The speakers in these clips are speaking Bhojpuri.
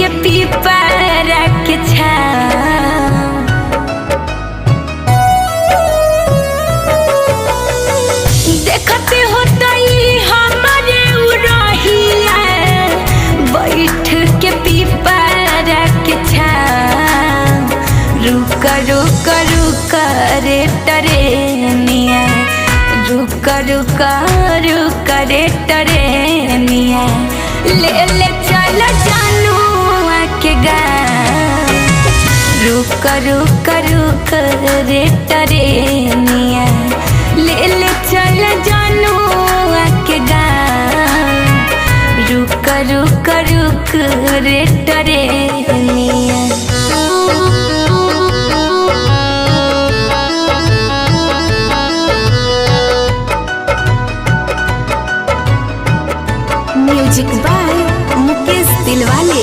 के पीपरा के छाँव। देखते होतई हमारे उरहिया बैठ के पीपरा के छाँव। रुक रुक रुक रे टरेनिया, रुक रुक रुक रे टरेनिया, ले ले चल जानू के गाँव। रुक रुक रुक रे टरेनिया, ले ले चल जानू के गाँव। रुक रुक रुक रे टरेनिया। Music by Mukesh Dilwale.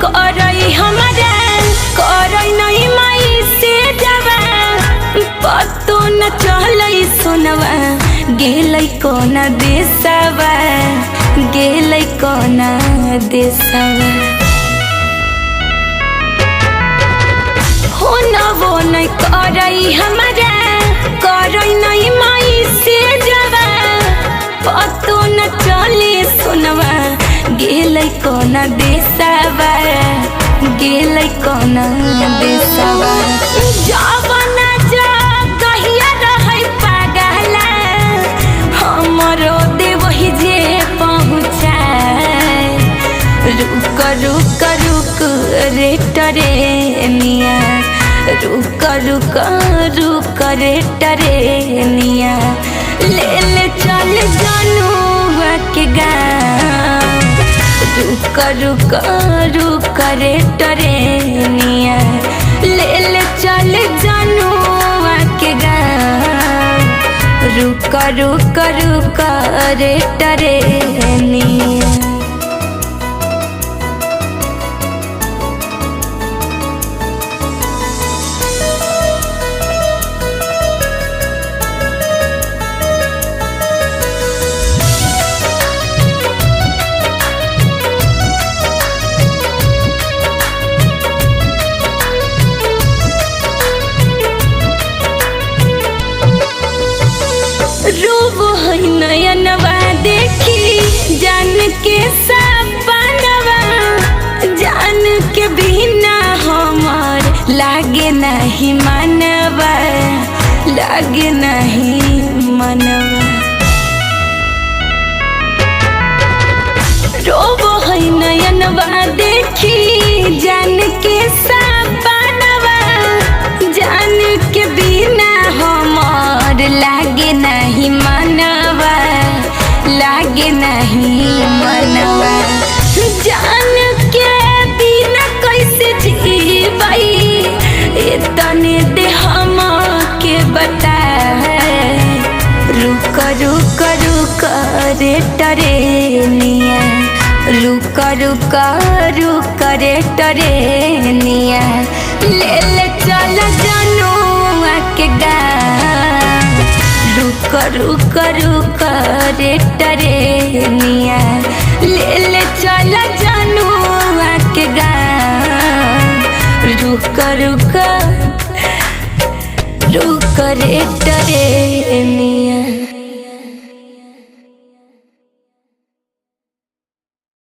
करई हमारा करई नहीं माई से जवा, पतो न चलई सोनवा गेलई कोना देसवा, गेलई कोना देसवा। हो न वो नहीं करई हमारा करई नहीं माई से जवा, पतो न चले सोनवा गेलै कोना देसवा, गेलै कोना देसवा। जवाना जा कहिया रहै पागला, हमरो देवही जे पहुँचाए। रुक रुक रुक रे टरेनिया, रुक रुक रुक रे टरेनिया, ले ले चल जानू के गाँव। रुक रुक रुक रे टरेनिया, ले ले चल जानू के गाँव। रुक रुक रुक रे टरेनिया। रूप है नयनवा देखी जान के सपनवा, जान के बिना हमार लागे नहीं मनवा, लागे नहीं मनवा। रूप है नयनवा देखी जान के सपनवा, जान के बिना हमार लागे नहीं मनवा, लागे नहीं मनवा। जान के बिना कैसे जीवई इतने दे हम के बता। रुक रुक रुक रे टरेनिया, रुक रुक रुक रे टरेनिया, ले ले चल जानू के गाँव। रुक रुक रुक रे टरेनिया, ले ले चल जानू के गाँव। रुक रुक रुक रे टरेनिया।